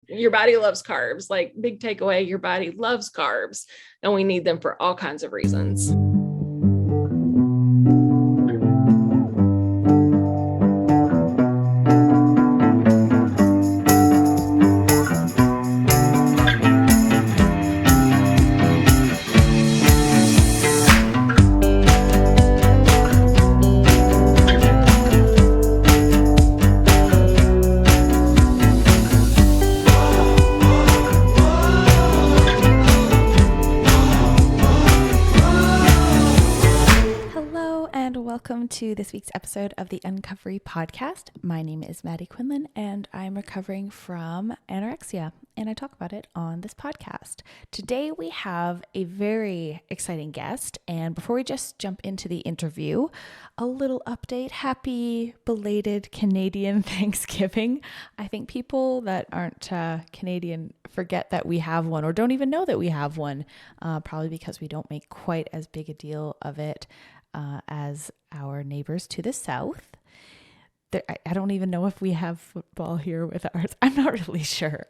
your body loves carbs. Like, big takeaway, your body loves carbs, and we need them for all kinds of reasons. Welcome to this week's episode of the Uncovery podcast. My name is Maddie Quinlan, and I'm recovering from anorexia, and I talk about it on this podcast. Today we have a very exciting guest, and before we just jump into the interview, a little update. Happy belated Canadian Thanksgiving. I think people that aren't Canadian forget that we have one, or don't even know that we have one, probably because we don't make quite as big a deal of it as our neighbors to the south. I don't even know if we have football here with ours. I'm not really sure.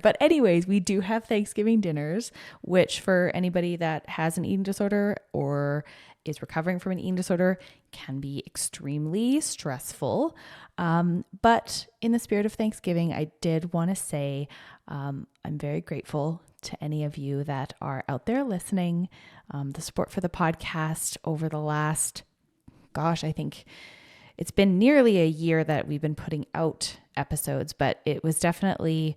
But anyways, we do have Thanksgiving dinners, which for anybody that has an eating disorder or is recovering from an eating disorder can be extremely stressful. But in the spirit of Thanksgiving, I did want to say I'm very grateful to any of you that are out there listening. The support for the podcast over the last, I think it's been nearly a year that we've been putting out episodes, but it was definitely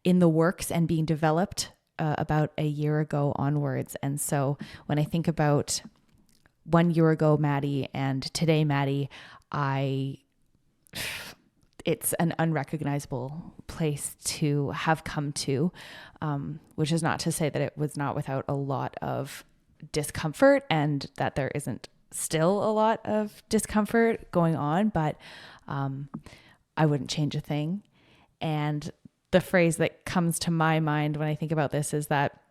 in the works and being developed about a year ago onwards. And so when I think about 1 year ago, Maddie, and today, Maddie, it's an unrecognizable place to have come to, which is not to say that it was not without a lot of discomfort and that there isn't still a lot of discomfort going on, but I wouldn't change a thing. And the phrase that comes to my mind when I think about this is that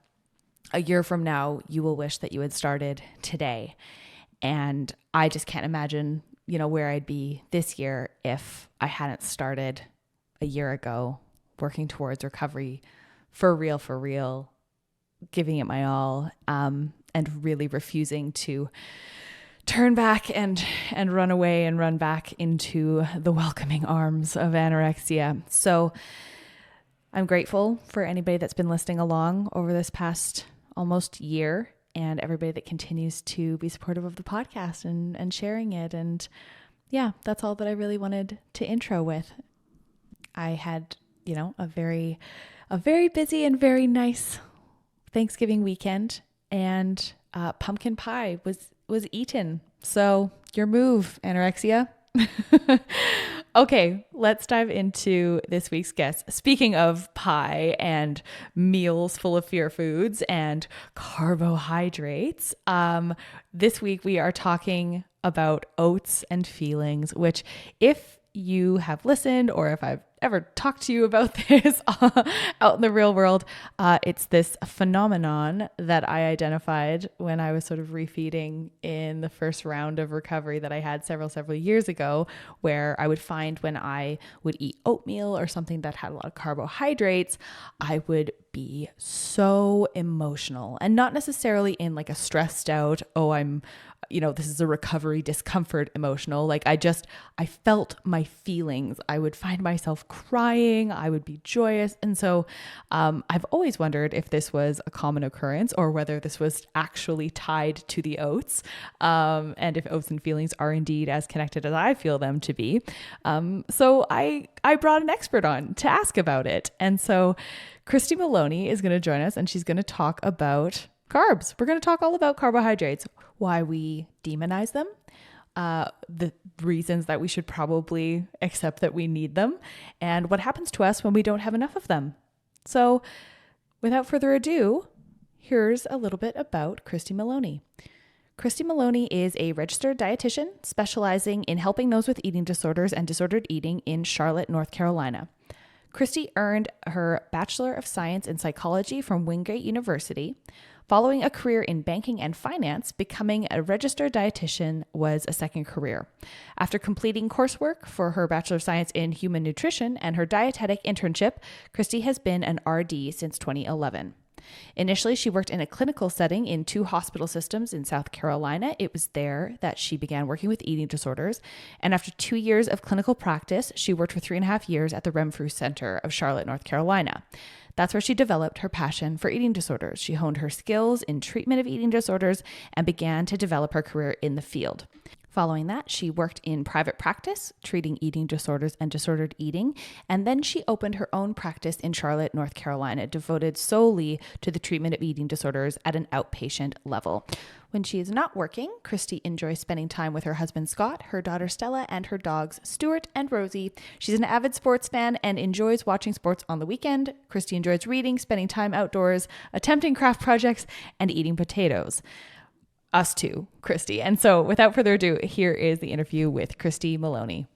a year from now, you will wish that you had started today. And I just can't imagine where I'd be this year if I hadn't started a year ago working towards recovery for real, giving it my all, and really refusing to turn back and run away and run back into the welcoming arms of anorexia. So I'm grateful for anybody that's been listening along over this past almost year, and everybody that continues to be supportive of the podcast and sharing it. And yeah, that's all that I really wanted to intro with. I had, a very busy and very nice Thanksgiving weekend, and pumpkin pie was eaten. So your move, anorexia. Okay, let's dive into this week's guest. Speaking of pie and meals full of fear foods and carbohydrates, this week we are talking about Oats and Feelings, which if you have listened or if I've ever talked to you about this out in the real world, it's this phenomenon that I identified when I was sort of refeeding in the first round of recovery that I had several years ago, where I would find when I would eat oatmeal or something that had a lot of carbohydrates, I would be so emotional, and not necessarily in like a stressed out, this is a recovery discomfort emotional. Like I felt my feelings. I would find myself crying. I would be joyous. And so I've always wondered if this was a common occurrence or whether this was actually tied to the oats, and if Oats and Feelings are indeed as connected as I feel them to be. So I brought an expert on to ask about it. And so Christy Maloney is going to join us, and she's going to talk about carbs. We're going to talk all about carbohydrates, why we demonize them, the reasons that we should probably accept that we need them, and what happens to us when we don't have enough of them. So without further ado, here's a little bit about Christy Maloney. Christy Maloney is a registered dietitian specializing in helping those with eating disorders and disordered eating in Charlotte, North Carolina. Christy earned her Bachelor of Science in Psychology from Wingate University. Following a career in banking and finance, becoming a registered dietitian was a second career. After completing coursework for her Bachelor of Science in Human Nutrition and her dietetic internship, Christy has been an RD since 2011. Initially, she worked in a clinical setting in 2 hospital systems in South Carolina. It was there that she began working with eating disorders. And after 2 years of clinical practice, she worked for 3.5 years at the Renfrew Center of Charlotte, North Carolina. That's where she developed her passion for eating disorders. She honed her skills in treatment of eating disorders and began to develop her career in the field. Following that, she worked in private practice, treating eating disorders and disordered eating, and then she opened her own practice in Charlotte, North Carolina, devoted solely to the treatment of eating disorders at an outpatient level. When she is not working, Christy enjoys spending time with her husband Scott, her daughter Stella, and her dogs Stuart and Rosie. She's an avid sports fan and enjoys watching sports on the weekend. Christy enjoys reading, spending time outdoors, attempting craft projects, and eating potatoes. Us too, Christy. And so without further ado, here is the interview with Christy Maloney.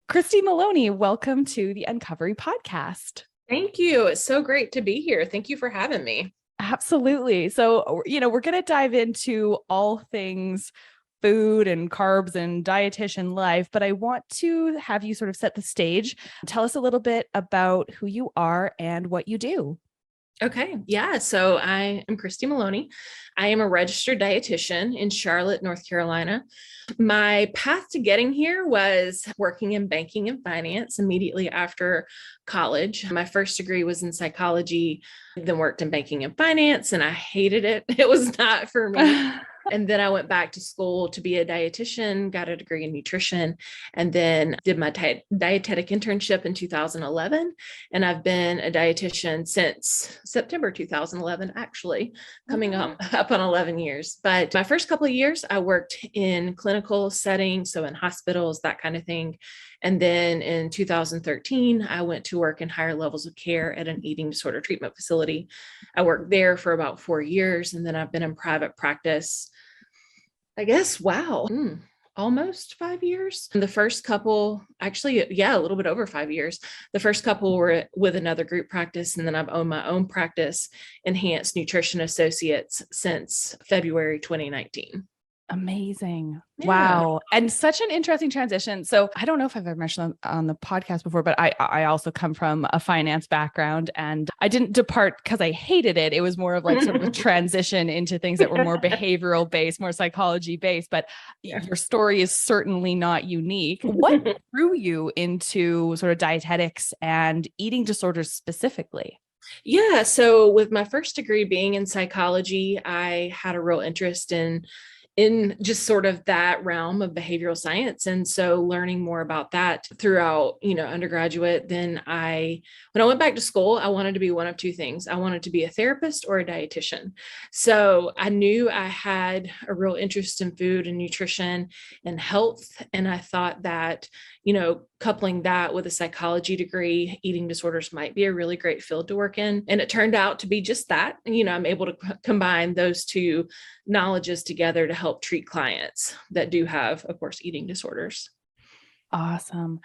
Christy Maloney, welcome to the Uncovery podcast. Thank you. It's so great to be here. Thank you for having me. Absolutely. So, we're going to dive into all things food and carbs and dietitian life, but I want to have you sort of set the stage. Tell us a little bit about who you are and what you do. Okay. Yeah. So I am Christy Maloney. I am a registered dietitian in Charlotte, North Carolina. My path to getting here was working in banking and finance immediately after college. My first degree was in psychology, then worked in banking and finance, and I hated it. It was not for me. And then I went back to school to be a dietitian, got a degree in nutrition, and then did my dietetic internship in 2011. And I've been a dietitian since September 2011, actually, coming up on 11 years. But my first couple of years, I worked in clinical settings, so in hospitals, that kind of thing. And then in 2013, I went to work in higher levels of care at an eating disorder treatment facility. I worked there for about 4 years, and then I've been in private practice, I guess, almost 5 years. The first couple, actually, a little bit over 5 years. The first couple were with another group practice, and then I've owned my own practice, Enhanced Nutrition Associates, since February 2019. Amazing. Yeah. Wow. And such an interesting transition. So I don't know if I've ever mentioned on the podcast before, but I also come from a finance background, and I didn't depart because I hated it. It was more of like sort of a transition into things that were more behavioral based, more psychology based, but your story is certainly not unique. What drew you into sort of dietetics and eating disorders specifically? Yeah. So with my first degree being in psychology, I had a real interest in just sort of that realm of behavioral science. And so learning more about that throughout, undergraduate, then when I went back to school, I wanted to be one of two things. I wanted to be a therapist or a dietitian. So I knew I had a real interest in food and nutrition and health. And I thought that, coupling that with a psychology degree, eating disorders might be a really great field to work in. And it turned out to be just that. I'm able to combine those two knowledges together to help treat clients that do have, of course, eating disorders. Awesome.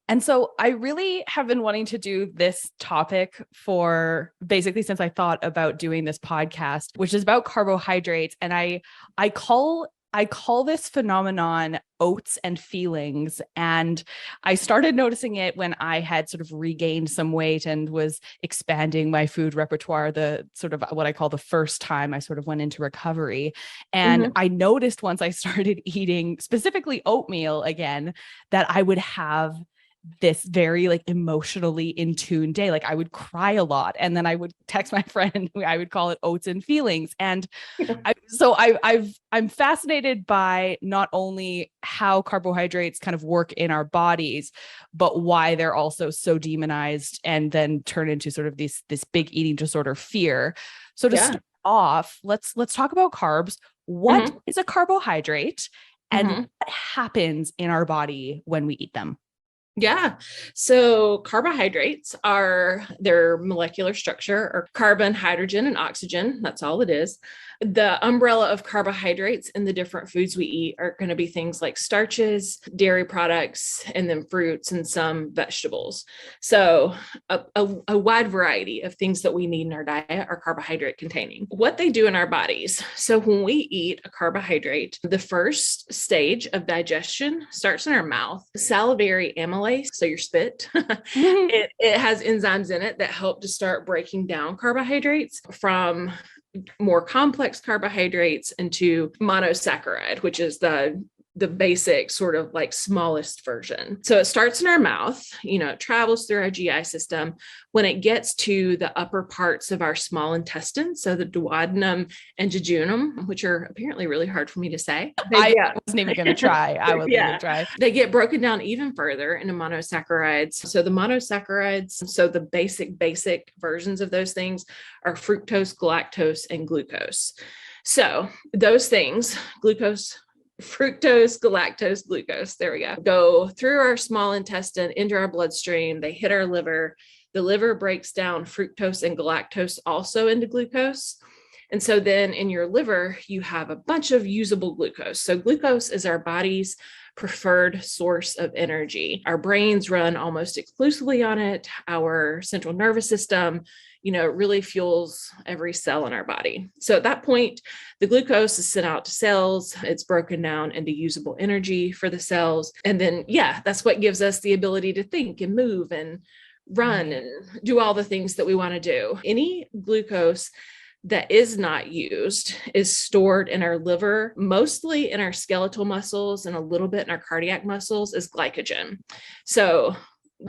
And so I really have been wanting to do this topic for basically since I thought about doing this podcast, which is about carbohydrates. And I call this phenomenon Oats and Feelings. And I started noticing it when I had sort of regained some weight and was expanding my food repertoire, the sort of what I call the first time I sort of went into recovery. And I noticed once I started eating specifically oatmeal again, that I would have this very like emotionally in tune day. Like I would cry a lot, and then I would text my friend, I would call it Oats and Feelings. And I'm fascinated by not only how carbohydrates kind of work in our bodies, but why they're also so demonized and then turn into sort of this big eating disorder fear. So to start off, let's talk about carbs. What is a carbohydrate, and what happens in our body when we eat them? Yeah. So carbohydrates are their molecular structure are carbon, hydrogen, and oxygen. That's all it is. The umbrella of carbohydrates in the different foods we eat are going to be things like starches, dairy products, and then fruits and some vegetables. So a wide variety of things that we need in our diet are carbohydrate containing. What they do in our bodies. So when we eat a carbohydrate, the first stage of digestion starts in our mouth. Salivary amylase, so your spit, it has enzymes in it that help to start breaking down carbohydrates from more complex carbohydrates into monosaccharide, which is the basic sort of like smallest version. So it starts in our mouth, it travels through our GI system. When it gets to the upper parts of our small intestine, so the duodenum and jejunum, which are apparently really hard for me to say. I wasn't even going to try. I wasn't even try. They get broken down even further into monosaccharides. So the monosaccharides, so the basic versions of those things are fructose, galactose, and glucose. So those things, fructose, galactose, glucose, there we go through our small intestine into our bloodstream. They hit our liver. The liver breaks down fructose and galactose also into glucose. And so then in your liver, you have a bunch of usable glucose. So glucose is our body's preferred source of energy. Our brains run almost exclusively on it. Our central nervous system, it really fuels every cell in our body. So at that point, the glucose is sent out to cells. It's broken down into usable energy for the cells. And then, that's what gives us the ability to think and move and run and do all the things that we want to do. Any glucose that is not used is stored in our liver, mostly in our skeletal muscles and a little bit in our cardiac muscles as glycogen. So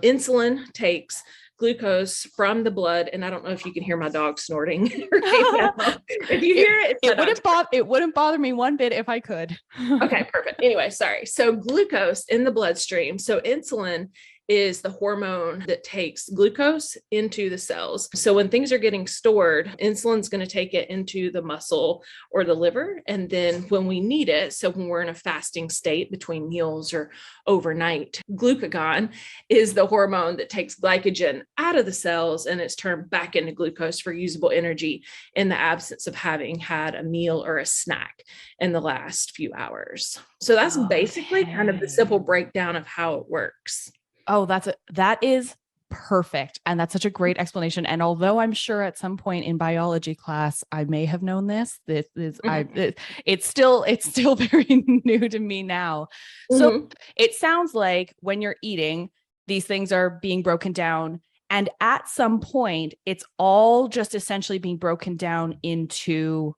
insulin takes glucose from the blood, and I don't know if you can hear my dog snorting right now. If you hear it, it wouldn't bother me one bit if I could. Okay, perfect. Anyway, sorry. So glucose in the bloodstream. So insulin is the hormone that takes glucose into the cells. So when things are getting stored, insulin's going to take it into the muscle or the liver. And then when we need it, so when we're in a fasting state between meals or overnight, glucagon is the hormone that takes glycogen out of the cells and it's turned back into glucose for usable energy in the absence of having had a meal or a snack in the last few hours. So that's basically kind of the simple breakdown of how it works. Oh, that is perfect. And that's such a great explanation. And although I'm sure at some point in biology class, I may have known this it's still very new to me now. So it sounds like when you're eating, these things are being broken down. And at some point, it's all just essentially being broken down into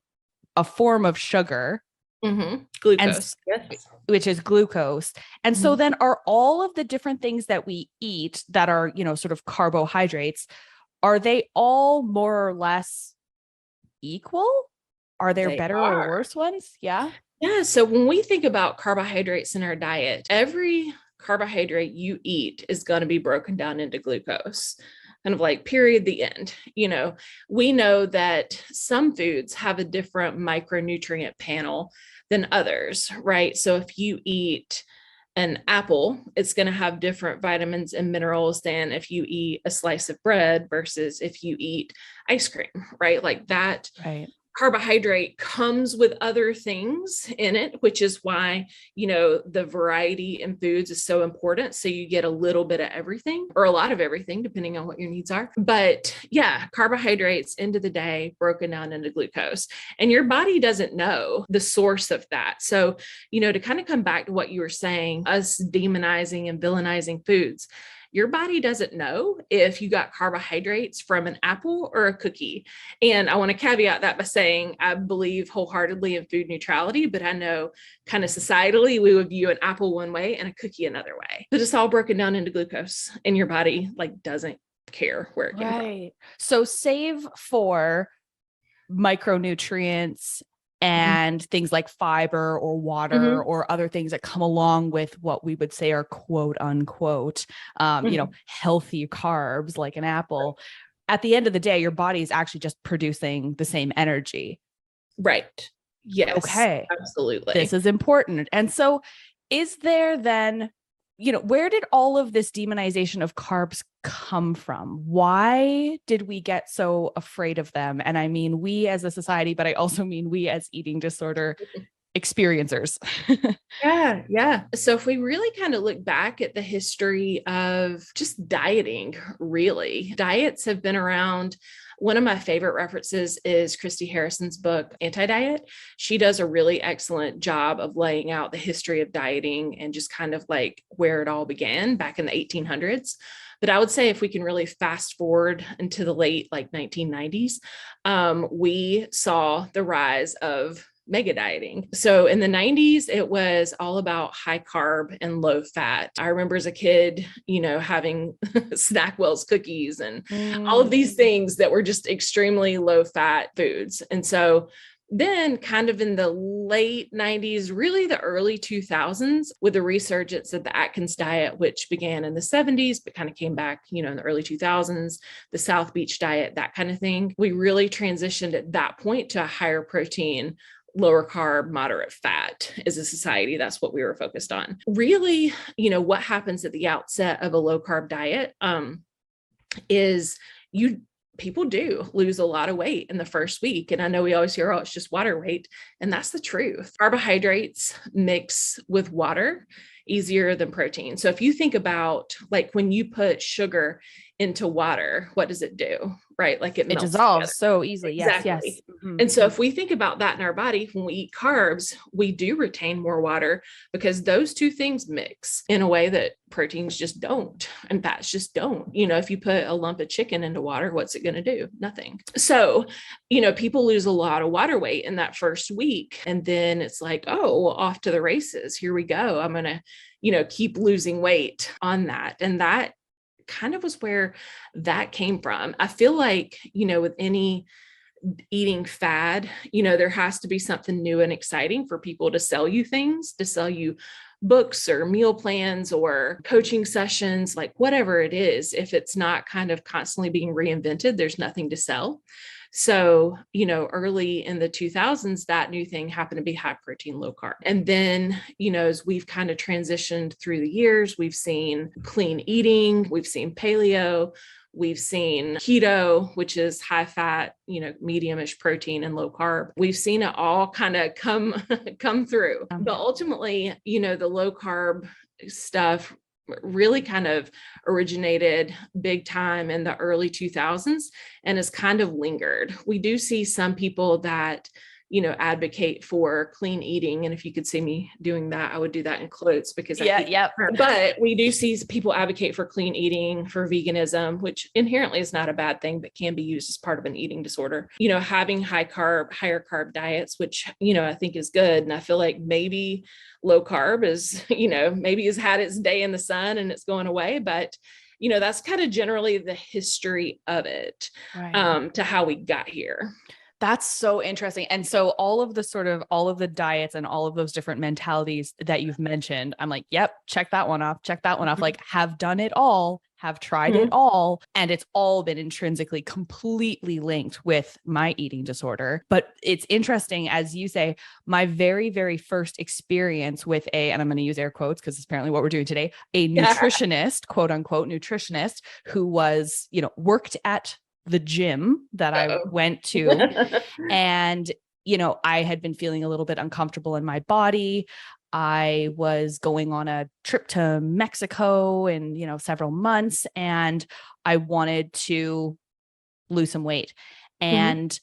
a form of sugar. Glucose, which is glucose. And so then are all of the different things that we eat that are, sort of carbohydrates, are they all more or less equal? Are there better or worse ones? Yeah. Yeah. So when we think about carbohydrates in our diet, every carbohydrate you eat is going to be broken down into glucose. Kind of like period, the end. We know that some foods have a different micronutrient panel than others, right? So if you eat an apple, it's going to have different vitamins and minerals than if you eat a slice of bread versus if you eat ice cream, right? Like that. Right. Carbohydrate comes with other things in it, which is why, the variety in foods is so important. So you get a little bit of everything or a lot of everything, depending on what your needs are. But carbohydrates end of the day broken down into glucose, and your body doesn't know the source of that. So, to kind of come back to what you were saying, us demonizing and villainizing foods, your body doesn't know if you got carbohydrates from an apple or a cookie. And I want to caveat that by saying I believe wholeheartedly in food neutrality, but I know kind of societally we would view an apple one way and a cookie another way. But it's all broken down into glucose, and your body doesn't care where it came from. So save for micronutrients and things like fiber or water or other things that come along with what we would say are quote unquote, healthy carbs like an apple. At the end of the day, your body is actually just producing the same energy. Right. Yes. Okay. Absolutely. This is important. And so is there then where did all of this demonization of carbs come from? Why did we get so afraid of them? And I mean, we as a society, but I also mean we as eating disorder experiencers. Yeah, yeah. So if we really kind of look back at the history of just dieting, really, diets have been around. One of my favorite references is Christy Harrison's book, Anti-Diet. She does a really excellent job of laying out the history of dieting and just kind of like where it all began back in the 1800s. But I would say if we can really fast forward into the late like 1990s, we saw the rise of mega dieting. So in the 90s, it was all about high carb and low fat. I remember as a kid, having Snackwell's cookies and all of these things that were just extremely low fat foods. And so then kind of in the late 90s, really the early 2000s, with the resurgence of the Atkins diet, which began in the 70s, but kind of came back, in the early 2000s, the South Beach diet, that kind of thing. We really transitioned at that point to a higher protein, lower carb, moderate fat as a society. That's what we were focused on. Really, what happens at the outset of a low carb diet is people do lose a lot of weight in the first week. And I know we always hear, oh, it's just water weight. And that's the truth. Carbohydrates mix with water easier than protein. So if you think about like when you put sugar into water, what does it do? Right? Like it dissolves together so easily. Exactly. Yes. Mm-hmm. And so if we think about that in our body, when we eat carbs, we do retain more water because those two things mix in a way that proteins just don't. And fats just don't. If you put a lump of chicken into water, what's it going to do? Nothing. So, people lose a lot of water weight in that first week. And then it's like, oh, well, off to the races. Here we go. I'm going to, keep losing weight on that. And that kind of was where that came from. I feel like, with any eating fad, there has to be something new and exciting for people to sell you things, to sell you books or meal plans or coaching sessions, like whatever it is. If it's not kind of constantly being reinvented, there's nothing to sell. So, early in the 2000s, that new thing happened to be high protein, low carb. And then, as we've kind of transitioned through the years, we've seen clean eating, we've seen paleo, we've seen keto, which is high fat, medium-ish protein and low carb. We've seen it all kind of come through. But ultimately, the low carb stuff really kind of originated big time in the early 2000s and has kind of lingered. We do see some people that, advocate for clean eating. And if you could see me doing that, I would do that in quotes because but we do see people advocate for clean eating, for veganism, which inherently is not a bad thing, but can be used as part of an eating disorder. Having higher carb diets, which, I think is good. And I feel like maybe low carb is, maybe has had its day in the sun and it's going away, but that's kind of generally the history of it, right, to how we got here. That's so interesting. And so all of the diets and all of those different mentalities that you've mentioned, I'm like, yep, check that one off. Like have done it all, have tried it all. And it's all been intrinsically completely linked with my eating disorder. But it's interesting, as you say, my very, very first experience with and I'm going to use air quotes because it's apparently what we're doing today, a nutritionist, quote unquote, nutritionist who was, worked at the gym that I went to. And, I had been feeling a little bit uncomfortable in my body. I was going on a trip to Mexico in, several months, and I wanted to lose some weight. And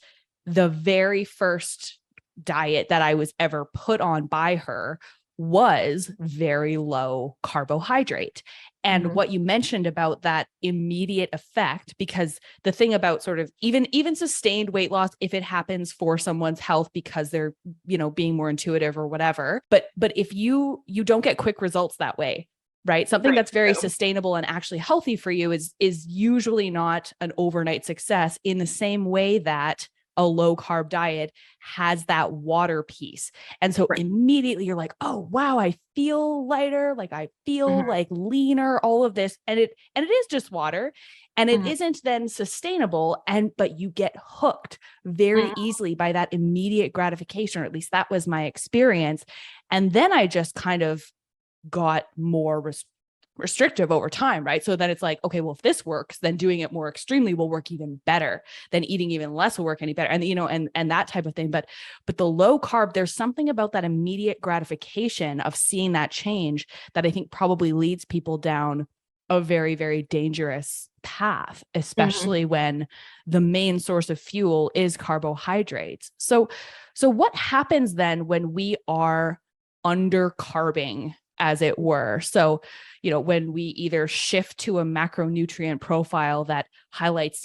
the very first diet that I was ever put on by her was very low carbohydrate. And what you mentioned about that immediate effect, because the thing about sort of even sustained weight loss, if it happens for someone's health because they're, being more intuitive or whatever, but if you don't get quick results that way, right? Something that's very sustainable and actually healthy for you is usually not an overnight success in the same way that a low carb diet has that water piece. And so immediately you're like, oh, wow, I feel lighter. Like I feel like leaner, all of this. And it is just water, and it isn't then sustainable. But you get hooked very easily by that immediate gratification, or at least that was my experience. And then I just kind of got more restrictive over time, right? So then it's like, okay, well, if this works, then doing it more extremely will work even better. Then eating even less will work any better. And, and that type of thing. But the low carb, there's something about that immediate gratification of seeing that change that I think probably leads people down a very, very dangerous path, especially when the main source of fuel is carbohydrates. So what happens then when we are under carbing, as it were? So, when we either shift to a macronutrient profile that highlights,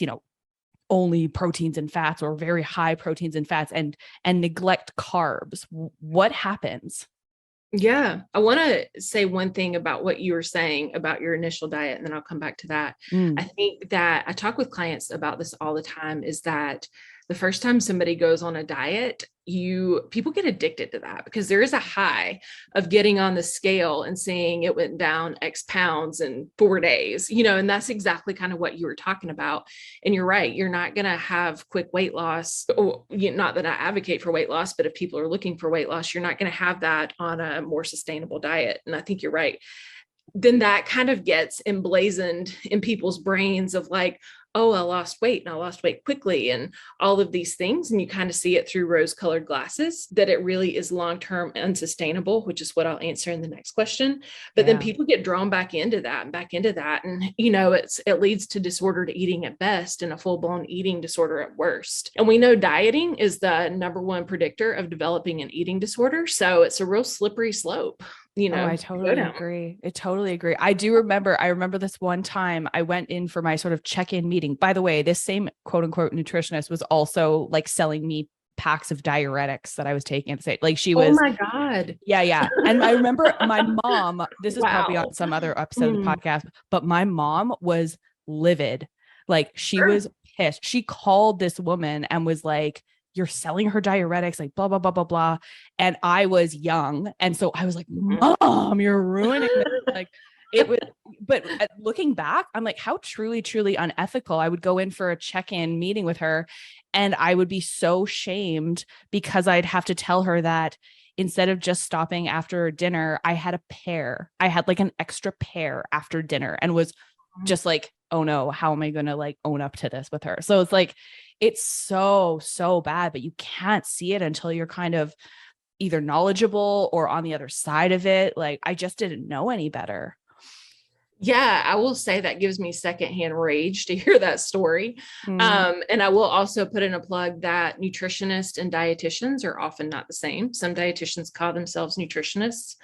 only proteins and fats or very high proteins and fats and neglect carbs, what happens? Yeah. I want to say one thing about what you were saying about your initial diet, and then I'll come back to that. I think that I talk with clients about this all the time, is that the first time somebody goes on a diet, people get addicted to that, because there is a high of getting on the scale and seeing it went down X pounds in 4 days, and that's exactly kind of what you were talking about. And you're right. You're not going to have quick weight loss. Not that I advocate for weight loss, but if people are looking for weight loss, you're not going to have that on a more sustainable diet. And I think you're right. Then that kind of gets emblazoned in people's brains of like, oh, I lost weight and I lost weight quickly and all of these things. And you kind of see it through rose-colored glasses, that it really is long-term unsustainable, which is what I'll answer in the next question. But then people get drawn back into that and back into that. And, it leads to disordered eating at best and a full-blown eating disorder at worst. And we know dieting is the number one predictor of developing an eating disorder. So it's a real slippery slope. I totally agree. I totally agree. I remember this one time I went in for my sort of check-in meeting. By the way, this same quote unquote nutritionist was also like selling me packs of diuretics that I was taking at the same, like she was, oh my God. Yeah. And I remember my mom, this is probably on some other episode of the podcast, but my mom was livid. Like she was pissed. She called this woman and was like, you're selling her diuretics, like blah, blah, blah, blah, blah. And I was young. And so I was like, Mom, you're ruining this. Like it was, but looking back, I'm like, how truly, truly unethical. I would go in for a check-in meeting with her and I would be so shamed because I'd have to tell her that instead of just stopping after dinner, I had like an extra pear after dinner and was just like, oh no, how am I going to like own up to this with her? So it's like, it's so, so bad, but you can't see it until you're kind of either knowledgeable or on the other side of it. Like I just didn't know any better. Yeah, I will say that gives me secondhand rage to hear that story. And I will also put in a plug that nutritionists and dietitians are often not the same. Some dietitians call themselves nutritionists,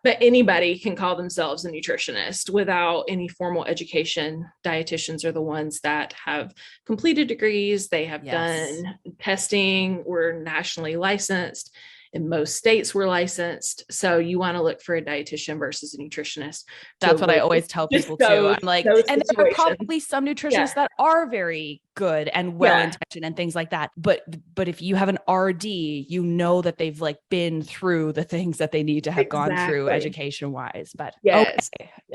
but anybody can call themselves a nutritionist without any formal education. Dietitians are the ones that have completed degrees. They have done testing. We're nationally licensed. In most states, we're licensed. So you want to look for a dietitian versus a nutritionist. That's what I always tell people too. I'm like, and there are probably some nutritionists that are very good and well-intentioned and things like that. But if you have an RD, you know that they've like been through the things that they need to have gone through education wise. But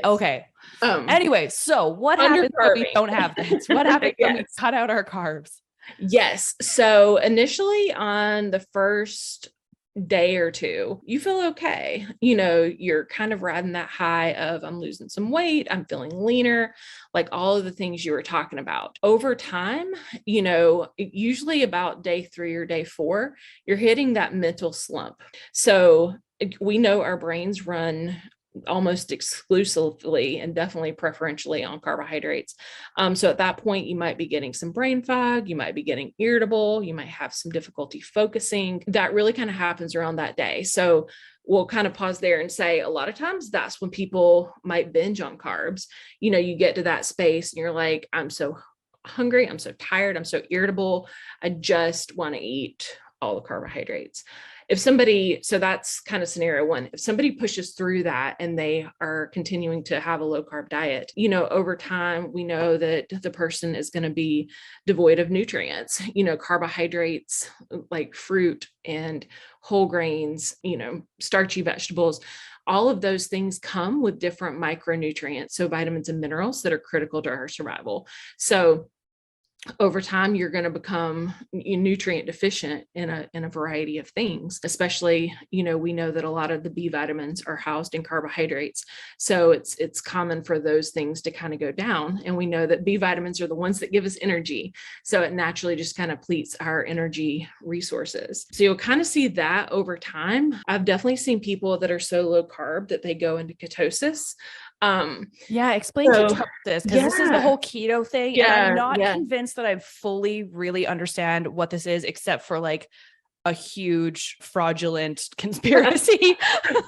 okay. Anyway, so what happens when we don't have this? What happens when we cut out our carbs? Yes. So initially on the first day or two, you feel okay. You're kind of riding that high of I'm losing some weight, I'm feeling leaner, like all of the things you were talking about. Over time, usually about day 3 or day 4, you're hitting that mental slump. So we know our brains run almost exclusively and definitely preferentially on carbohydrates. So at that point, you might be getting some brain fog, you might be getting irritable, you might have some difficulty focusing. That really kind of happens around that day. So we'll kind of pause there and say a lot of times that's when people might binge on carbs. You get to that space and you're like, I'm so hungry, I'm so tired, I'm so irritable, I just want to eat all the carbohydrates. So that's kind of scenario 1. If somebody pushes through that and they are continuing to have a low carb diet, over time, we know that the person is going to be devoid of nutrients, carbohydrates like fruit and whole grains, starchy vegetables. All of those things come with different micronutrients, so vitamins and minerals that are critical to our survival. So over time you're going to become nutrient deficient in a variety of things, especially, we know that a lot of the B vitamins are housed in carbohydrates, so it's common for those things to kind of go down, and we know that B vitamins are the ones that give us energy, so it naturally just kind of depletes our energy resources. So you'll kind of see that over time. I've definitely seen people that are so low carb that they go into ketosis. Yeah, explain ketosis, because this is the whole keto thing. And I'm not convinced that I fully really understand what this is, except for like a huge fraudulent conspiracy.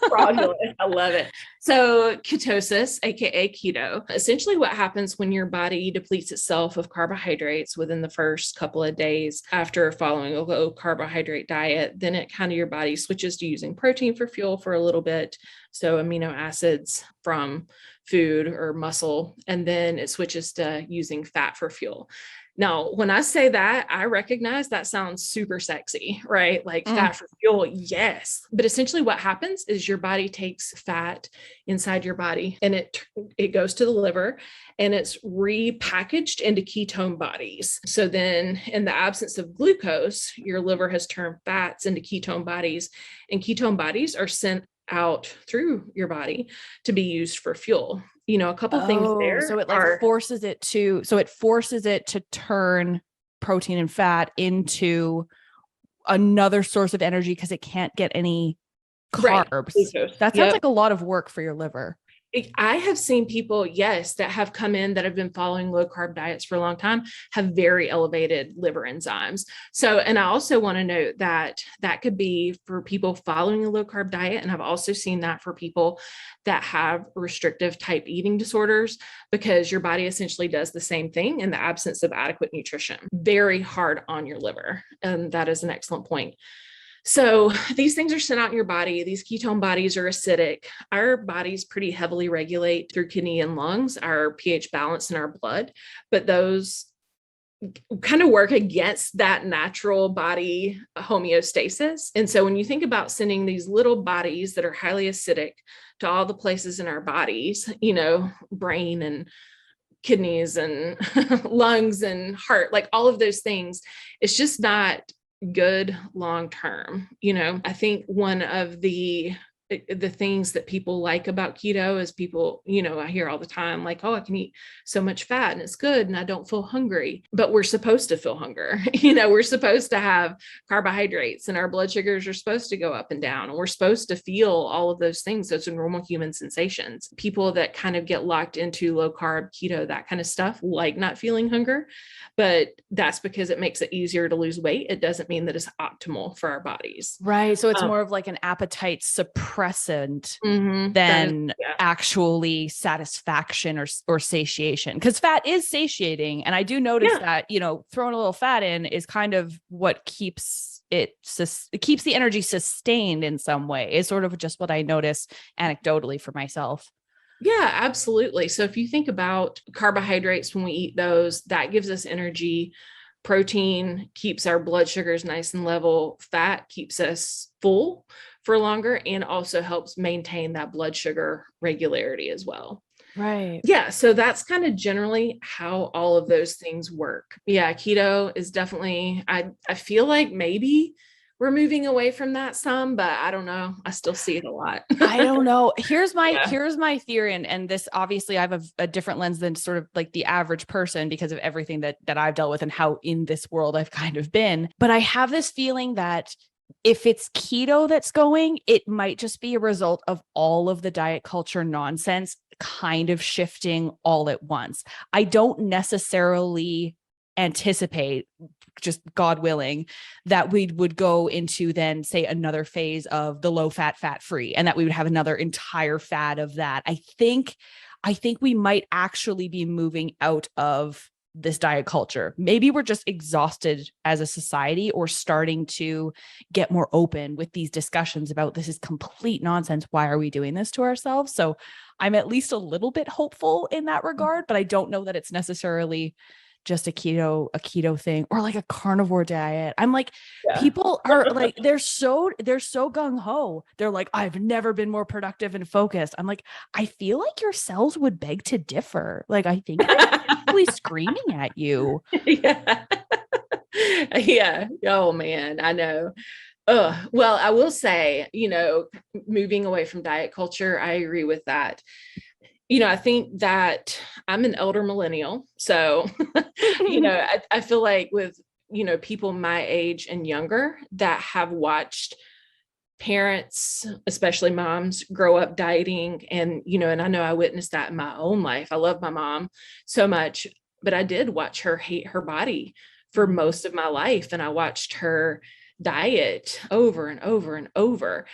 Fraudulent. I love it. So ketosis, aka keto, essentially what happens when your body depletes itself of carbohydrates within the first couple of days after following a low carbohydrate diet, then it kind of your body switches to using protein for fuel for a little bit. So amino acids from food or muscle, and then it switches to using fat for fuel. Now, when I say that, I recognize that sounds super sexy, right? Like fat for fuel, yes. But essentially what happens is your body takes fat inside your body and it goes to the liver and it's repackaged into ketone bodies. So then in the absence of glucose, your liver has turned fats into ketone bodies, and ketone bodies are sent out through your body to be used for fuel. A couple things there. So it forces it to turn protein and fat into another source of energy because it can't get any carbs. Right. That sounds like a lot of work for your liver. I have seen people, yes, that have come in that have been following low carb diets for a long time, have very elevated liver enzymes. So, and I also want to note that that could be for people following a low carb diet. And I've also seen that for people that have restrictive type eating disorders, because your body essentially does the same thing in the absence of adequate nutrition. Very hard on your liver. And that is an excellent point. So these things are sent out in your body. These ketone bodies are acidic. Our bodies pretty heavily regulate through kidney and lungs, our pH balance in our blood, but those kind of work against that natural body homeostasis. And so when you think about sending these little bodies that are highly acidic to all the places in our bodies, brain and kidneys and lungs and heart, like all of those things, it's just not good long term. I think one of the things that people like about keto is people, I hear all the time, like, oh, I can eat so much fat and it's good and I don't feel hungry. But we're supposed to feel hunger. We're supposed to have carbohydrates and our blood sugars are supposed to go up and down, and we're supposed to feel all of those things. Those are normal human sensations. People that kind of get locked into low carb, keto, that kind of stuff, like not feeling hunger, but that's because it makes it easier to lose weight. It doesn't mean that it's optimal for our bodies. Right. So it's more of like an appetite suppressant than actually satisfaction or satiation, because fat is satiating. And I do notice that, throwing a little fat in is kind of what keeps it keeps the energy sustained in some way, is sort of just what I notice anecdotally for myself. Yeah, absolutely. So if you think about carbohydrates, when we eat those, that gives us energy. Protein keeps our blood sugars nice and level. Fat keeps us full for longer and also helps maintain that blood sugar regularity as well. Right. Yeah. So that's kind of generally how all of those things work. Yeah. Keto is definitely, I feel like maybe we're moving away from that some, but I don't know. I still see it a lot. I don't know. Here's my theory. And this, obviously I have a different lens than sort of like the average person because of everything that I've dealt with and how in this world I've kind of been. But I have this feeling that if it's keto that's going, it might just be a result of all of the diet culture nonsense kind of shifting all at once. I don't necessarily anticipate, just God willing, that we would go into then say another phase of the low fat, fat free, and that we would have another entire fad of that. I think we might actually be moving out of this diet culture. Maybe we're just exhausted as a society, or starting to get more open with these discussions about this is complete nonsense. Why are we doing this to ourselves? So I'm at least a little bit hopeful in that regard, but I don't know that it's necessarily just a keto thing or like a carnivore diet. I'm like, Yeah. people are like, they're so gung ho. They're like, I've never been more productive and focused. I'm like, I feel like your cells would beg to differ. Like, I think they're actually screaming at you. Yeah. Yeah. Oh man, I know. Well, I will say, moving away from diet culture, I agree with that. I think that I'm an elder millennial. So, I feel like with, people my age and younger that have watched parents, especially moms, grow up dieting. And I know I witnessed that in my own life. I love my mom so much, but I did watch her hate her body for most of my life. And I watched her diet over and over and over.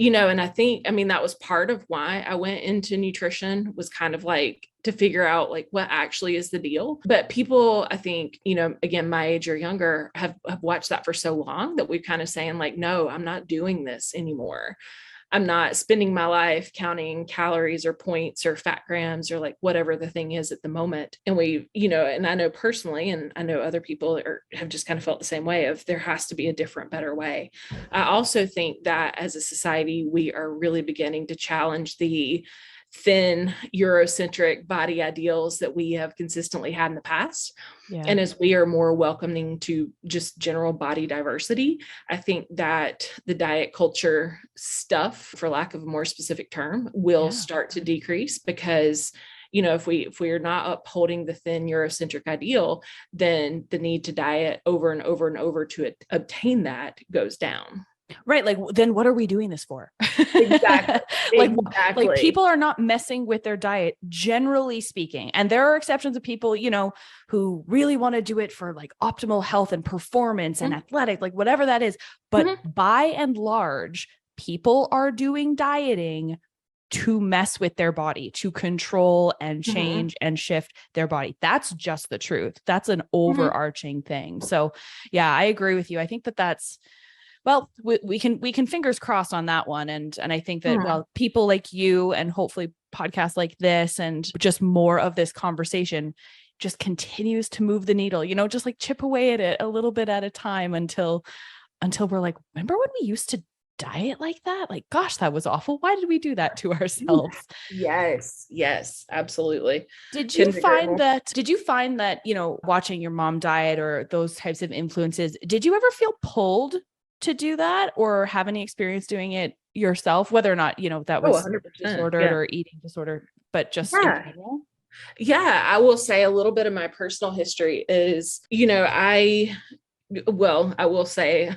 And I mean, that was part of why I went into nutrition, was kind of like to figure out like what actually is the deal. But people, I think, again, my age or younger have watched that for so long that we're kind of saying like, no, I'm not doing this anymore. I'm not spending my life counting calories or points or fat grams or like whatever the thing is at the moment. And and I know personally, and I know other people have just kind of felt the same way of there has to be a different, better way. I also think that as a society, we are really beginning to challenge the thin Eurocentric body ideals that we have consistently had in the past. Yeah. And as we are more welcoming to just general body diversity, I think that the diet culture stuff, for lack of a more specific term, will start to decrease because if we are not upholding the thin Eurocentric ideal, then the need to diet over and over and over to obtain that goes down. Right. Like, then what are we doing this for? Exactly. Like people are not messing with their diet, generally speaking. And there are exceptions of people, who really want to do it for like optimal health and performance and athletic, like whatever that is. But by and large, people are doing dieting to mess with their body, to control and change and shift their body. That's just the truth. That's an overarching thing. So yeah, I agree with you. I think that's, well, we can fingers crossed on that one. And I think that, well, people like you and hopefully podcasts like this and just more of this conversation just continues to move the needle, just like chip away at it a little bit at a time until we're like, remember when we used to diet like that? Like, gosh, that was awful. Why did we do that to ourselves? Yes, absolutely. Did you find that, watching your mom diet or those types of influences, did you ever feel pulled to do that or have any experience doing it yourself, whether or not, that was 100%, disordered or eating disorder, but just in general? Yeah, I will say a little bit of my personal history is, I will say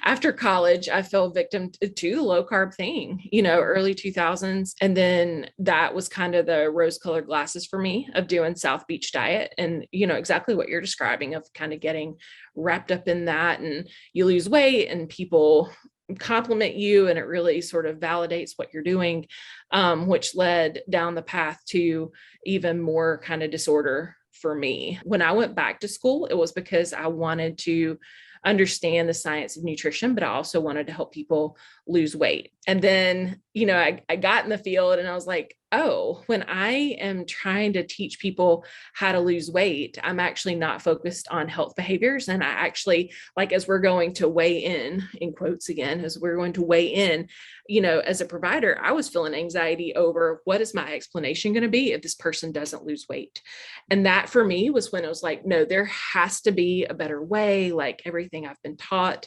after college, I fell victim to the low carb thing, early 2000s. And then that was kind of the rose colored glasses for me of doing South Beach diet. And, exactly what you're describing of kind of getting wrapped up in that, and you lose weight and people compliment you and it really sort of validates what you're doing, which led down the path to even more kind of disorder for me. When I went back to school, it was because I wanted to understand the science of nutrition, but I also wanted to help people lose weight. And then, I got in the field and I was like, oh, when I am trying to teach people how to lose weight, I'm actually not focused on health behaviors. And I actually, like, as we're going to weigh in quotes again, as we're going to weigh in, as a provider, I was feeling anxiety over what is my explanation going to be if this person doesn't lose weight. And that for me was when I was like, no, there has to be a better way. Like, everything I've been taught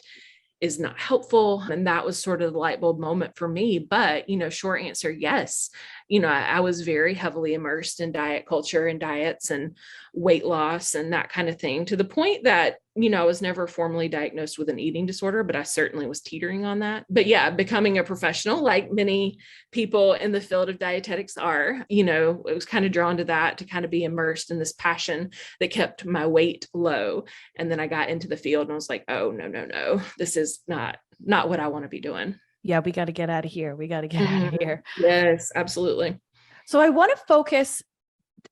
is not helpful. And that was sort of the light bulb moment for me. But, short answer, yes. I was very heavily immersed in diet culture and diets and weight loss and that kind of thing, to the point that, I was never formally diagnosed with an eating disorder, but I certainly was teetering on that. But yeah, becoming a professional, like many people in the field of dietetics are, it was kind of drawn to that, to kind of be immersed in this passion that kept my weight low. And then I got into the field and I was like, oh, no, this is not what I want to be doing. Yeah, we got to get out of here. We got to get out of here. Yes, absolutely. So I want to focus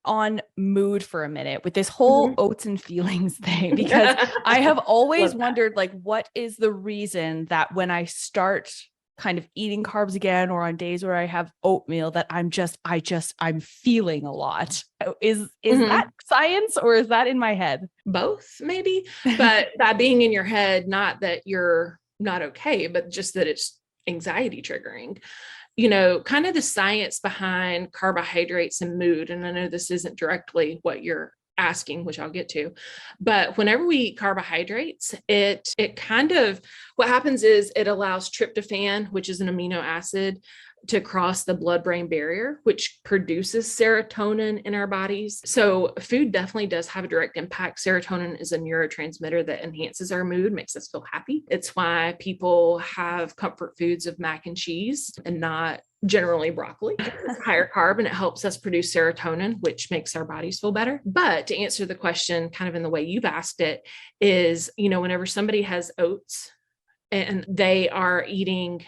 on mood for a minute with this whole oats and feelings thing, because I have always wondered, like, what is the reason that when I start kind of eating carbs again, or on days where I have oatmeal, that I'm feeling a lot. Is that science, or is that in my head? Both maybe, but that being in your head, not that you're not okay, but just that it's anxiety triggering. Kind of the science behind carbohydrates and mood. And I know this isn't directly what you're asking, which I'll get to, but whenever we eat carbohydrates, it kind of, what happens is it allows tryptophan, which is an amino acid, to cross the blood-brain barrier, which produces serotonin in our bodies. So food definitely does have a direct impact. Serotonin is a neurotransmitter that enhances our mood, makes us feel happy. It's why people have comfort foods of mac and cheese and not generally broccoli. It's higher carb, and it helps us produce serotonin, which makes our bodies feel better. But to answer the question kind of in the way you've asked it is, whenever somebody has oats and they are eating,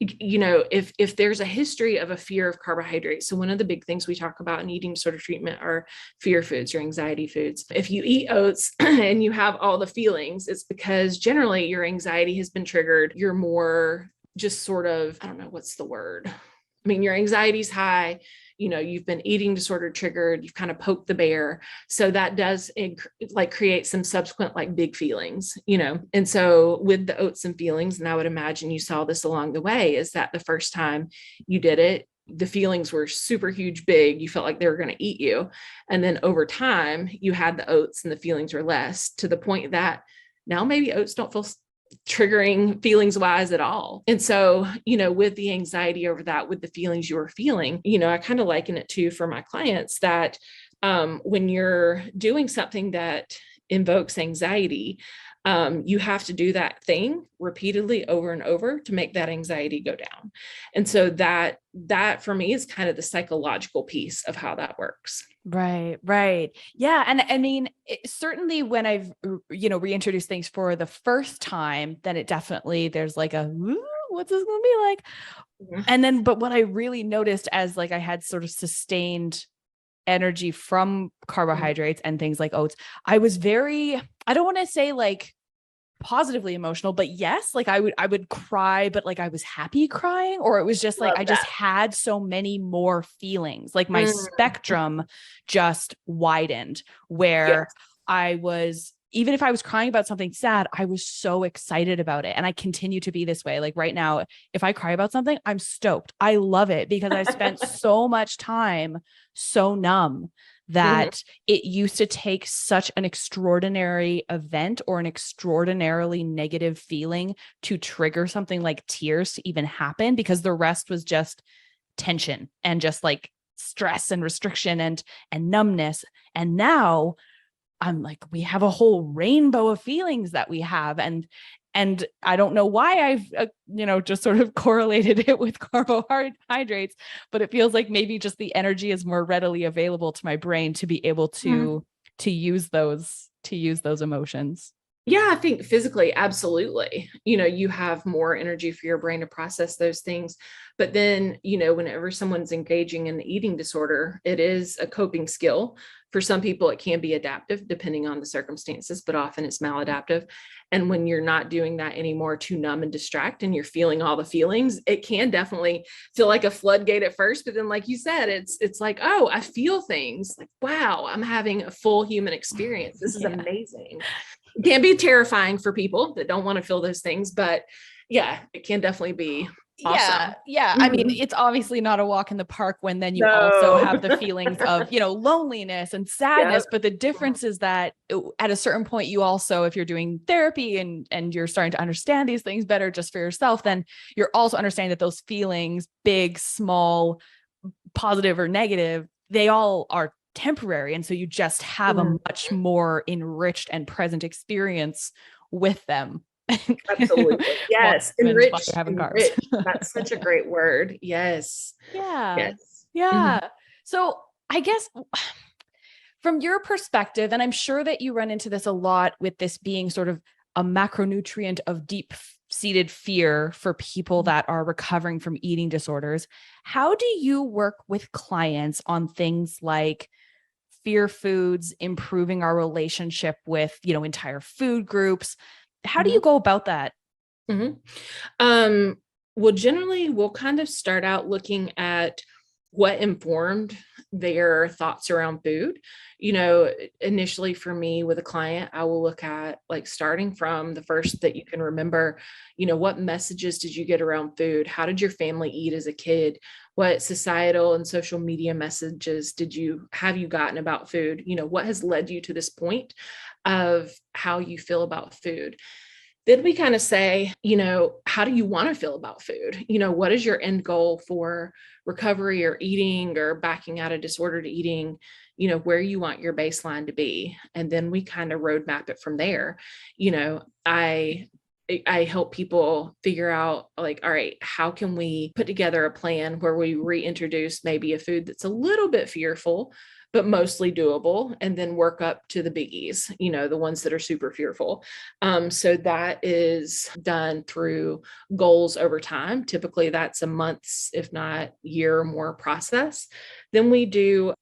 if there's a history of a fear of carbohydrates. So one of the big things we talk about in eating disorder treatment are fear foods or anxiety foods. If you eat oats and you have all the feelings, it's because generally your anxiety has been triggered. You're more just sort of, I don't know, what's the word? I mean, your anxiety's high, you've been eating disorder triggered, you've kind of poked the bear. So that does create some subsequent big feelings, And so with the oats and feelings, and I would imagine you saw this along the way, is that the first time you did it, the feelings were super huge, big. You felt like they were going to eat you. And then over time, you had the oats and the feelings were less, to the point that now maybe oats don't feel triggering feelings wise at all. And so, with the anxiety over that, with the feelings you were feeling, I kind of liken it to, for my clients, that when you're doing something that invokes anxiety, you have to do that thing repeatedly over and over to make that anxiety go down. And so that for me is kind of the psychological piece of how that works. Right. Yeah. And I mean, certainly when I've, reintroduced things for the first time, then it definitely, there's what's this going to be like? Mm-hmm. And then, but what I really noticed as I had sort of sustained energy from carbohydrates and things like oats, I was I don't want to say positively emotional, but yes, I would cry, but I was happy crying, or it was just I just had so many more feelings. My spectrum just widened, where I was, even if I was crying about something sad, I was so excited about it. And I continue to be this way. Right now, if I cry about something, I'm stoked. I love it because I spent so much time so numb that it used to take such an extraordinary event or an extraordinarily negative feeling to trigger something like tears to even happen, because the rest was just tension and just stress and restriction and numbness. And now I'm we have a whole rainbow of feelings that we have. And I don't know why I've, just sort of correlated it with carbohydrates, but it feels like maybe just the energy is more readily available to my brain to be able to use those emotions. Yeah, I think physically, absolutely. You have more energy for your brain to process those things. But then, whenever someone's engaging in the eating disorder, it is a coping skill. For some people, it can be adaptive depending on the circumstances, but often it's maladaptive. And when you're not doing that anymore to numb and distract, and you're feeling all the feelings, it can definitely feel like a floodgate at first. But then, like you said, it's oh, I feel things, wow, I'm having a full human experience. This is amazing. It can be terrifying for people that don't want to feel those things, but yeah, it can definitely be awesome. Yeah. I mean, it's obviously not a walk in the park when then you also have the feelings of, loneliness and sadness. But the difference is that at a certain point, you also, if you're doing therapy and you're starting to understand these things better just for yourself, then you're also understanding that those feelings, big, small, positive or negative, they all are temporary. And so you just have a much more enriched and present experience with them. Absolutely. Yes. Enriched. That's such a great word. Yes. Yeah. Yeah. So I guess from your perspective, and I'm sure that you run into this a lot with this being sort of a macronutrient of deep-seated fear for people that are recovering from eating disorders, how do you work with clients on things like fear foods, improving our relationship with, entire food groups? How do you go about that? Mhm. Well, generally, we'll kind of start out looking at what informed their thoughts around food. Initially for me with a client, I will look at like starting from the first that you can remember, what messages did you get around food? How did your family eat as a kid? What societal and social media messages have you gotten about food? What has led you to this point of how you feel about food? Then we kind of say, how do you want to feel about food? What is your end goal for recovery or eating or backing out of disordered eating? Where you want your baseline to be. And then we kind of roadmap it from there. I help people figure out like, all right, how can we put together a plan where we reintroduce maybe a food that's a little bit fearful, but mostly doable, and then work up to the biggies, the ones that are super fearful. So that is done through goals over time. Typically that's a month's, if not year or more process. Then we do,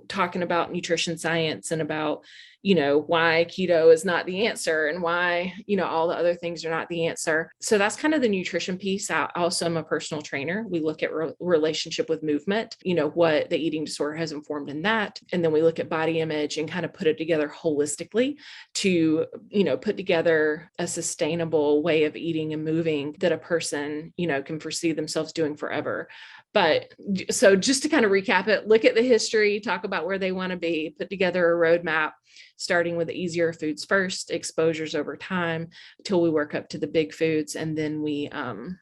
talking about nutrition science and about, why keto is not the answer and why, all the other things are not the answer. So that's kind of the nutrition piece. I also am a personal trainer. We look at relationship with movement, what the eating disorder has informed in that. And then we look at body image and kind of put it together holistically to, put together a sustainable way of eating and moving that a person, can foresee themselves doing forever. But so just to kind of recap it, look at the history, talk about where they want to be, put together a roadmap, starting with the easier foods first, exposures over time, till we work up to the big foods. And then and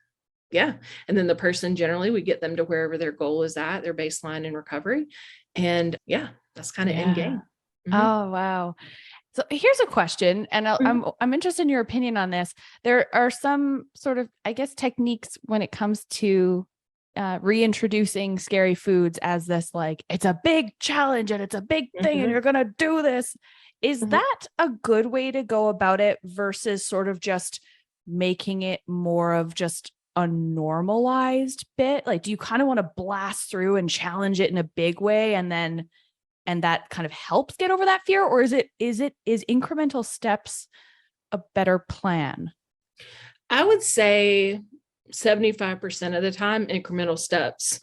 then the person, generally we get them to wherever their goal is at, their baseline in recovery. And that's kind of end game. Mm-hmm. Oh, wow. So here's a question, and I'm interested in your opinion on this. There are some sort of, I guess, techniques when it comes to reintroducing scary foods as this, like, it's a big challenge and it's a big thing and you're going to do this. Is that a good way to go about it versus sort of just making it more of just a normalized bit? Like, do you kind of want to blast through and challenge it in a big way and that kind of helps get over that fear? Or is incremental steps a better plan? I would say 75% of the time, incremental steps.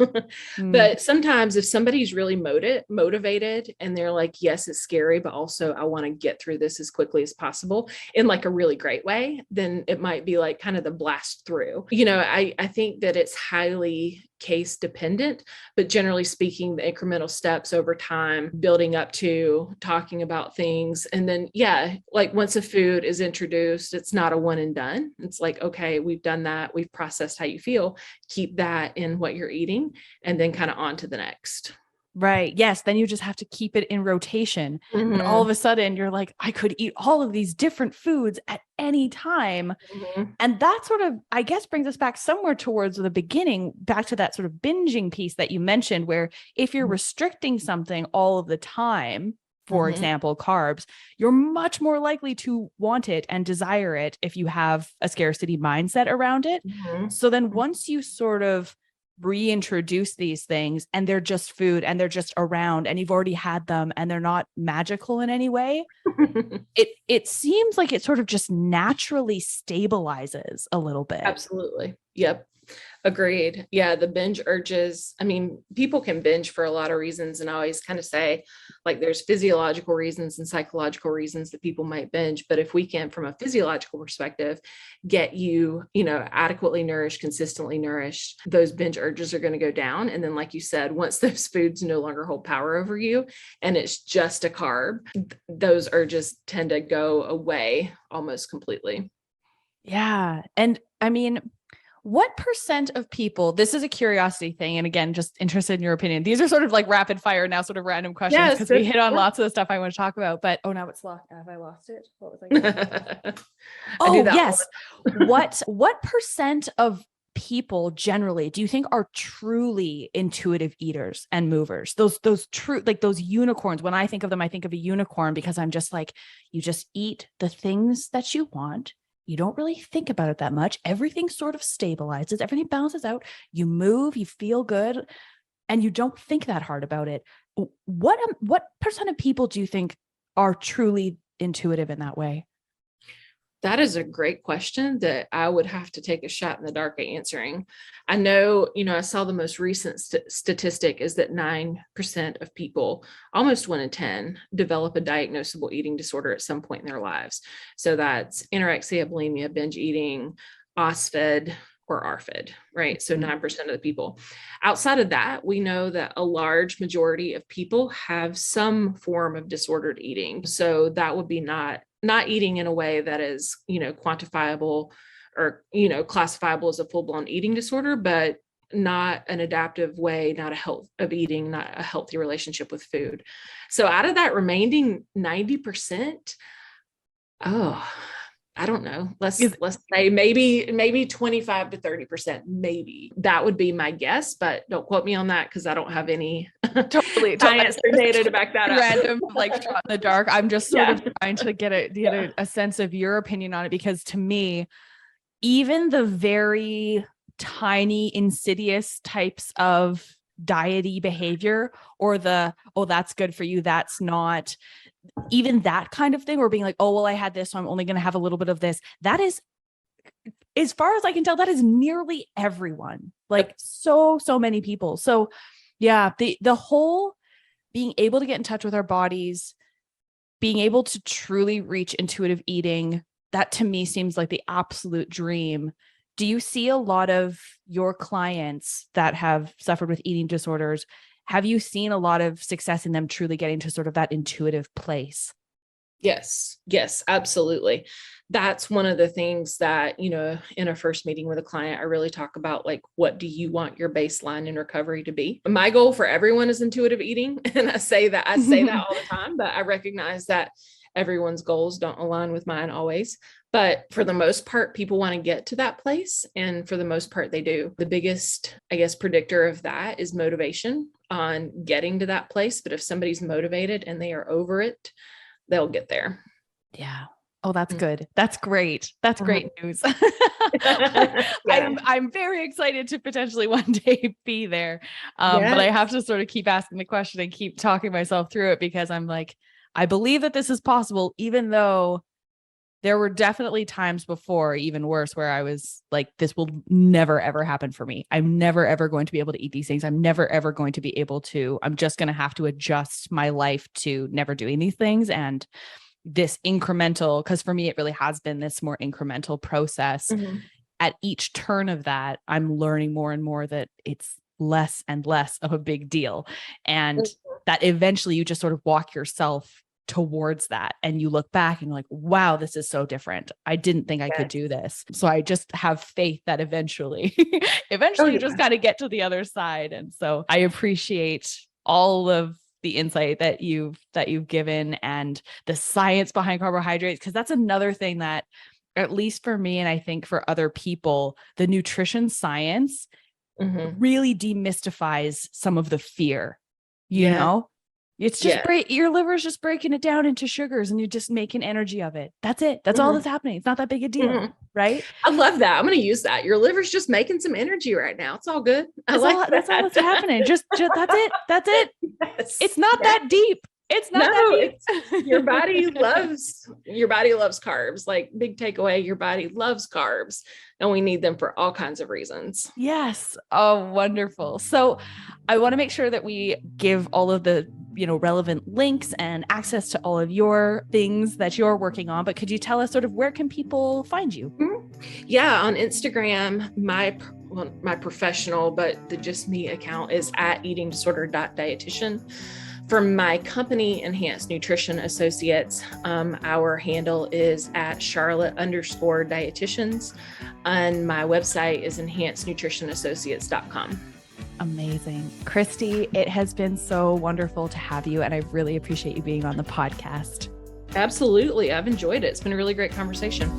But sometimes if somebody's really motivated and they're like, yes, it's scary, but also I want to get through this as quickly as possible in like a really great way, then it might be like kind of the blast through. I think that it's highly case dependent, but generally speaking, the incremental steps over time, building up to talking about things. And then, like once a food is introduced, it's not a one and done. It's like, okay, we've done that. We've processed how you feel. Keep that in what you're eating and then kind of on to the next. Right. Yes. Then you just have to keep it in rotation. And all of a sudden you're like, I could eat all of these different foods at any time. And that sort of, I guess, brings us back somewhere towards the beginning, back to that sort of binging piece that you mentioned, where if you're restricting something all of the time, for example, carbs, you're much more likely to want it and desire it if you have a scarcity mindset around it. So then once you sort of reintroduce these things and they're just food and they're just around and you've already had them and they're not magical in any way, it seems like it sort of just naturally stabilizes a little bit. Absolutely. Yep. Agreed. Yeah. The binge urges. I mean, people can binge for a lot of reasons. And I always kind of say, like, there's physiological reasons and psychological reasons that people might binge. But if we can, from a physiological perspective, get you, adequately nourished, consistently nourished, those binge urges are going to go down. And then, like you said, once those foods no longer hold power over you and it's just a carb, those urges tend to go away almost completely. Yeah. And I mean, what percent of people, this is a curiosity thing, and again, just interested in your opinion. These are sort of like rapid fire now, sort of random questions, because we hit on lots of the stuff I want to talk about. But now it's locked. Have I lost it? What was I going Oh, yes. What percent of people generally do you think are truly intuitive eaters and movers? Those true, like those unicorns. When I think of them, I think of a unicorn, because I'm just like, you just eat the things that you want. You don't really think about it that much. Everything sort of stabilizes. Everything balances out. You move, you feel good, and you don't think that hard about it. What percent of people do you think are truly intuitive in that way? That is a great question that I would have to take a shot in the dark at answering. I know, I saw the most recent statistic is that 9% of people, almost 1 in 10, develop a diagnosable eating disorder at some point in their lives. So that's anorexia, bulimia, binge eating, OSFED, or ARFID, right? So 9% of the people. Outside of that, we know that a large majority of people have some form of disordered eating. So that would be not eating in a way that is, quantifiable or, classifiable as a full-blown eating disorder, but not an adaptive way, not a health of eating, not a healthy relationship with food. So out of that remaining 90%, I don't know. Let's say maybe 25 to 30%, maybe. That would be my guess, but don't quote me on that because I don't have any science or data to back that up. Random, shot in the dark. I'm just sort of trying to get a sense of your opinion on it, because to me, even the very tiny, insidious types of diety behavior, or that's good for you, that's not, even that kind of thing, or being like, oh, well, I had this, so I'm only going to have a little bit of this. That is, as far as I can tell, that is nearly everyone, so many people. So yeah, the whole being able to get in touch with our bodies, being able to truly reach intuitive eating, that to me seems like the absolute dream. Do you see a lot of your clients that have suffered with eating disorders? Have you seen a lot of success in them truly getting to sort of that intuitive place? Yes, absolutely. That's one of the things that, in a first meeting with a client, I really talk about, what do you want your baseline in recovery to be? My goal for everyone is intuitive eating. And I say that all the time, but I recognize that everyone's goals don't align with mine always. But for the most part, people want to get to that place. And for the most part, they do. The biggest, predictor of that is motivation on getting to that place. But if somebody's motivated and they are over it, they'll get there. Yeah. Oh, that's good. That's great. That's great news. Yeah. I'm very excited to potentially one day be there. But I have to sort of keep asking the question and keep talking myself through it, because I'm like, I believe that this is possible, even though there were definitely times before, even worse, where I was like, this will never, ever happen for me. I'm never, ever going to be able to eat these things. I'm never, ever going to be able to, I'm just going to have to adjust my life to never doing these things. And this incremental, because for me, it really has been this more incremental process. At each turn of that, I'm learning more and more that it's less and less of a big deal. And that eventually you just sort of walk yourself towards that, and you look back and you're like, wow, this is so different. I didn't think I could do this. So I just have faith that eventually you just got to get to the other side. And so I appreciate all of the insight that you've given, and the science behind carbohydrates, because that's another thing that, at least for me, and I think for other people, the nutrition science really demystifies some of the fear, you know? It's just your liver's just breaking it down into sugars, and you're just making energy of it. That's it. That's all that's happening. It's not that big a deal, right? I love that. I'm going to use that. Your liver's just making some energy right now. It's all good. That's all that's happening. Just that's it. That's it. Yes. It's not that deep. It's not that deep. Your body loves carbs. Big takeaway, your body loves carbs, and we need them for all kinds of reasons. Yes. Oh, wonderful. So I want to make sure that we give all of the, relevant links and access to all of your things that you're working on, but could you tell us sort of where can people find you? Yeah. On Instagram, my professional, but the just me account is at eatingdisorder.dietitian. For my company, Enhanced Nutrition Associates, our handle is at Charlotte_dietitians, and my website is enhancednutritionassociates.com. Amazing. Christy, it has been so wonderful to have you, and I really appreciate you being on the podcast. Absolutely. I've enjoyed it. It's been a really great conversation.